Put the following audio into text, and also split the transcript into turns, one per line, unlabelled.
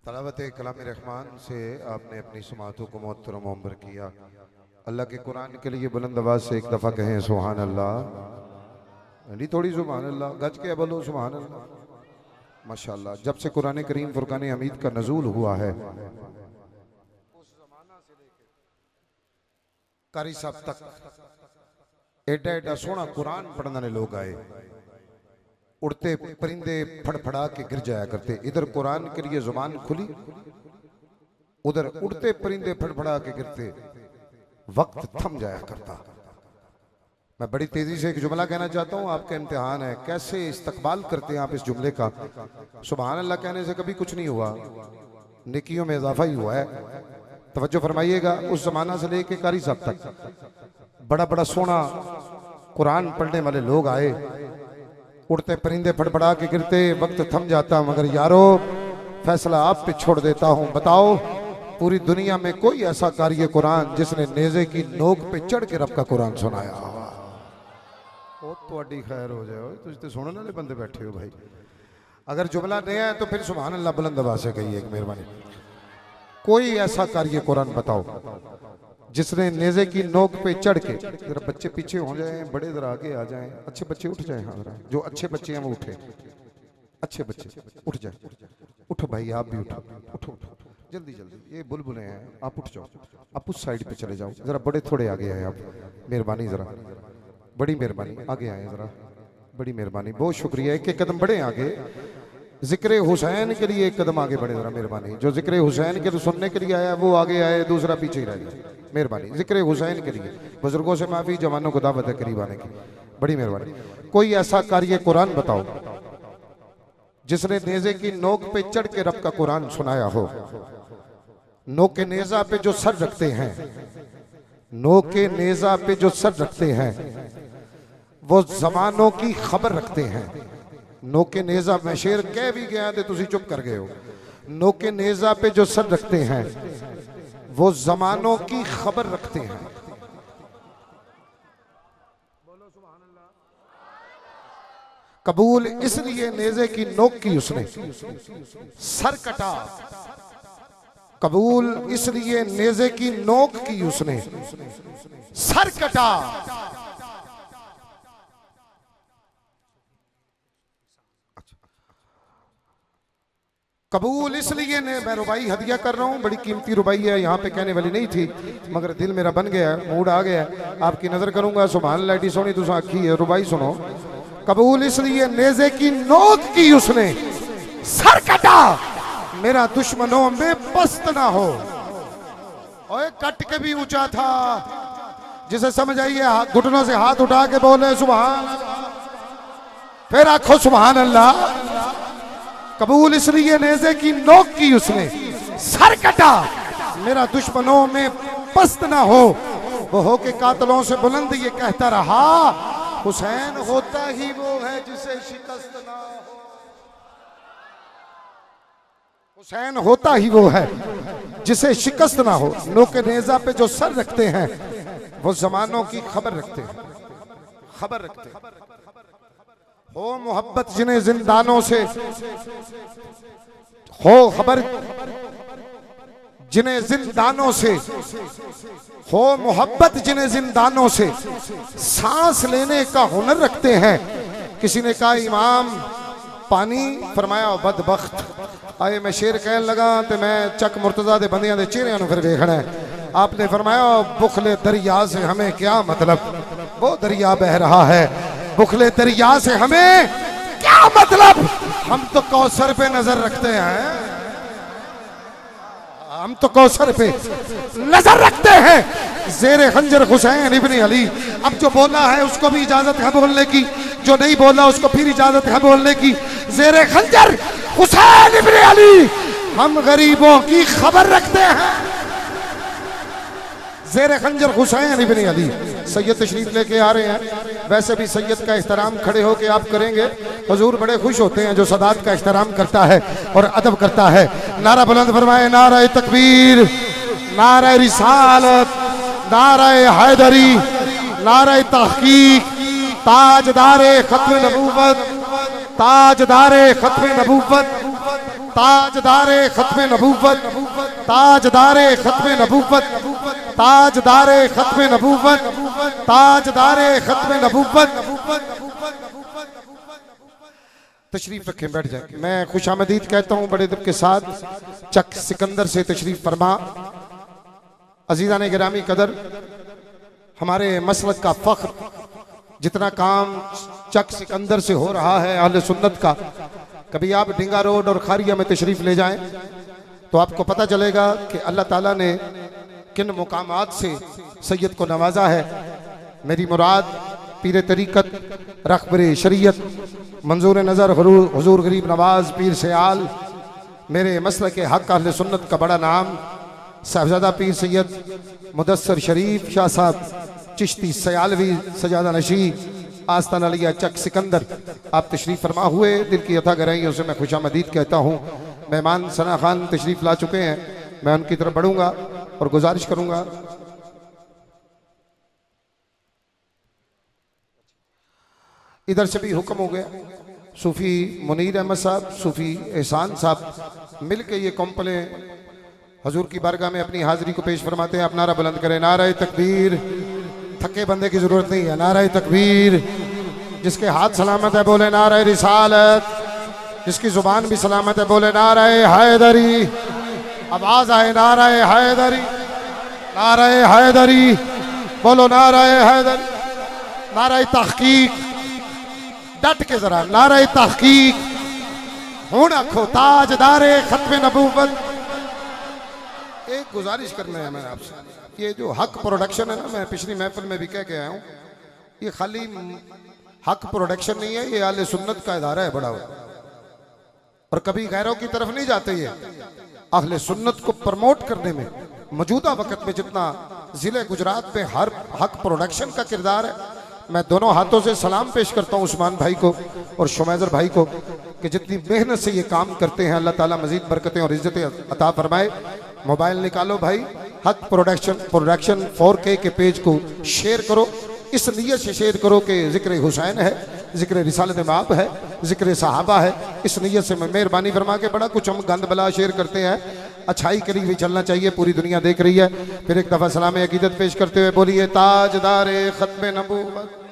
तलावत कलाम रहमान से आपने अपनी समातों को मोहतरम मुअम्बर किया। अल्लाह के कुरान के लिए बुलंद आवाज से एक दफ़ा कहें सुभान अल्लाह। थोड़ी सुभान अल्लाह, गज के बोलो सुभान अल्लाह। माशाअल्लाह, जब से कुरान करीम फुरकान हमीद का नज़ूल हुआ है उस ज़माना से लेकर कारी साहब तक एडा एडा सोना कुरान पढ़ने वाले लोग आए। उड़ते परिंदे फड़फड़ा के गिर जाया करते। इधर कुरान के लिए जुबान खुली, उधर उड़ते परिंदे फड़फड़ा के गिरते, वक्त थम जाया करता। मैं बड़ी तेजी से एक जुमला कहना चाहता हूं, आपका इम्तिहान है। कैसे इस्तकबाल करते हैं आप इस जुमले का? सुभान अल्लाह कहने से कभी कुछ नहीं हुआ, नेकियों में इजाफा ही हुआ है। तवज्जो फरमाइएगा। उस जमाना से लेके कारी साहब तक बड़ा बड़ा सोना कुरान पढ़ने वाले लोग आए। उड़ते परिंदे फड़फड़ा के गिरते, वक्त थम जाता। मगर यारो फैसला आप पे छोड़ देता हूं, बताओ पूरी दुनिया में कोई ऐसा कारी कुरान जिसने नेज़े की नोक पे चढ़ के रब का कुरान सुनाया? ओ तुहाडी खैर हो जाए, तुझ तो सुनने वाले बंदे बैठे हो भाई। अगर जुमला नया है तो फिर सुभान अल्लाह बुलंद आवाज़ से कहिए, एक मेहरबानी। कोई ऐसा कारी कुरान बताओ जिसने नेज़े की नोक पे चढ़ के, जरा बच्चे पीछे हो जाएं, बड़े जरा आगे आ जाएं, अच्छे बच्चे उठ जाएं। हाँ, जो अच्छे बच्चे हैं वो उठे, अच्छे बच्चे उठ जाएं। उठो भाई, आप भी उठो, उठो उठो जल्दी जल्दी। ये बुलबुलें हैं, आप उठ जाओ, आप उस साइड पे चले जाओ। जरा बड़े थोड़े आगे आए आप, मेहरबानी, जरा बड़ी मेहरबानी आगे आए जरा, बड़ी मेहरबानी, बहुत शुक्रिया। एक एक कदम बढ़े आगे, जिक्र हुसैन के लिए एक कदम आगे बढ़े जरा, मेहरबानी। जो जिक्र हुसैन के सुनने के लिए आया वो आगे आए, दूसरा पीछे ही रह गया, मेहरबानी। जिक्र हुसैन के लिए बुजुर्गों से माफी, जवानों को दावत है करीब आने की, बड़ी मेहरबानी। कोई ऐसा कारी कुरान बताओ जिसने नेज़े की नोक पे चढ़ के रब का कुरान सुनाया हो। नोके नेज़ा पे जो सर रखते हैं, नोके नेज़ा पे जो सर रखते हैं वो जमानों की खबर रखते हैं। नोके नेज़ा, मैं शेर कह भी गया थे, तुसी चुप कर गए हो। नोके नेज़ा पे जो सर रखते हैं वो जमानों की खबर रखते हैं। कबूल इसलिए नेज़े की नोक की उसने सर कटा, कबूल इसलिए नेज़े की नोक की उसने सर कटा। कबूल इसलिए ने, मैं रुबाई हदिया कर रहा हूँ, बड़ी कीमती रुबाई है, यहाँ पे कहने वाली नहीं थी मगर दिल मेरा बन गया, मूड आ गया, आपकी नजर करूंगा। सुभान अल्लाह, एडी सोनी तुसा आखी है, रुबाई सुनो। कबूल इसलिए नेज़े की नोक की उसने सर कटा, मेरा दुश्मनों में पस्त ना हो। ओए कट के भी ऊंचा था, जिसे समझ आइए घुटनों से हाथ उठा के बोले सुभान अल्लाह, फिर आखो सुभान अल्लाह। कबूल इसलिए नेज़े की नोक की उसने सर कटा, मेरा दुश्मनों में पस्त ना हो। वो हो के कातलों से बुलंद ये कहता रहा, हुसैन होता ही वो है जिसे शिकस्त ना हो। हुसैन होता ही वो है जिसे शिकस्त ना हो। नोके नेज़ा पे जो सर रखते हैं वो जमानों की खबर रखते हैं, खबर रखते हैं। हो मोहब्बत जिन्हें जिंदानों से, हो खबर जिन्हें जिंदानों से, हो मोहब्बत जिन्हें जिंदानों से सांस लेने का हुनर रखते हैं। किसी ने कहा इमाम पानी, फरमाया बदबख्त। आए मैं शेर कहन लगा तो मैं चक मुर्तजा दे बंदियां दे चेहरियां फिर देखना है। आपने फरमाया बुखले दरिया से हमें क्या मतलब, वो दरिया बह रहा है, बुखले दरिया से हमें क्या मतलब। हम तो कौसर पे नजर रखते हैं, हम तो कौसर पे नजर रखते हैं। ज़ेरे खंजर हुसैन इब्ने अली। अब जो बोला है उसको भी इजाजत है बोलने की, जो नहीं बोला उसको फिर इजाजत है बोलने की। ज़ेरे खंजर हुसैन इब्ने अली, हम गरीबों की खबर रखते हैं। ज़ेरे खंजर हुसैन इब्ने अली। सैयद तशरीफ लेके आ रहे हैं। वैसे भी सैयद का एहतराम खड़े होके आप करेंगे, हुजूर बड़े खुश होते हैं जो सदात का एहतराम करता है और अदब करता है। नारा बुलंद फरमाए, नारा तकबीर, नारा रिसालत, नारा हैदरी, नारा तहकीक, ताजदारे खत्म नबूवत, ताजदारे खत्म नबूवत, ताजदारे खत्म नबूवत, ताजदारे खत्म नबूवत, ताजदारे खत्म नबूवत, ताजदारे खत्म नबूवत। तशरीफ रखें, बैठ जाए। मैं खुशामदीद कहता हूँ बड़े दिल के साथ। चक सिकंदर से तशरीफ फरमा। अजीज़ान गिरामी कदर, हमारे मसलक का फख्र, जितना काम चक सिकंदर से हो रहा है अहले सुन्नत का, कभी आप डिंगा रोड और खारिया में तशरीफ ले जाएं तो आपको पता चलेगा कि अल्लाह ताला ने किन मुकामात से सैयद को नवाजा है। मेरी मुराद पीर तरीक़त, रहबर शरीयत, मंजूर नज़र हुजूर गरीब नवाज पीर से आल, मेरे मसलक के हक़ अहले सुन्नत का बड़ा नाम साहबजादा पीर सैयद मुदस्सर शरीफ शाह साहब चिश्ती सयालवी सजादा नशी आस्तान अलिया चक सिकंदर, आप तशरीफ़ फरमा हुए। दिल की यथा गहराइयों से मैं खुशामदीद कहता हूँ। मेहमान सना खान तशरीफ़ ला चुके हैं, मैं उनकी तरफ बढ़ूँगा और गुजारिश करूँगा इधर से भी हुक्म हो गया। सूफ़ी मुनीर अहमद साहब, सूफ़ी एहसान साहब मिल के ये कॉम्पले हजूर की बारगाह में अपनी हाजिरी को पेश फरमाते हैं। आप नारा बुलंद करें, नारा तकबीर। थके बंदे की जरूरत नहीं है, नारा तकबीर। जिसके हाथ सलामत है बोले नारा रिसालत, जिसकी जुबान भी सलामत है बोले नारा हैदरी। आवाज आए नारा हैदरी, नारा हैदरी, बोलो नारा हैदरी, नारा तहकीक। डट के जरा नारा तहकीक। हूं आखो ताजदारे खत्म नबूवत। एक गुजारिश करना है मैं आपसे, ये जो हक प्रोडक्शन है ना, मैं पिछली महफिल में भी कह के आया हूँ, ये खाली हक प्रोडक्शन नहीं है, ये आले सुन्नत का इदारा है बड़ा और कभी गैरों की तरफ नहीं जाते। ये अहले सुन्नत को प्रमोट करने में मौजूदा वक्त में जितना जिले गुजरात में हर हक प्रोडक्शन का किरदार है, मैं दोनों हाथों से सलाम पेश करता हूँ उस्मान भाई को और शुमैज़र भाई को कि जितनी मेहनत से ये काम करते हैं, अल्लाह ताला मजीद बरकतें और इज्जतें अता फरमाए। मोबाइल निकालो भाई, हक प्रोडक्शन 4K के पेज को शेयर करो। इस नीयत से शेयर करो कि जिक्र हुसैन है, जिक्र रिसालत माप है, जिक्र सहाबा है। इस नीयत से मैं मेहरबानी फरमा के, बड़ा कुछ हम गंद बला शेयर करते हैं, अच्छाई के लिए भी चलना चाहिए, पूरी दुनिया देख रही है। फिर एक दफ़ा सलाम अकीदत पेश करते हुए बोलिए ताजदारे खत्म नबूवत।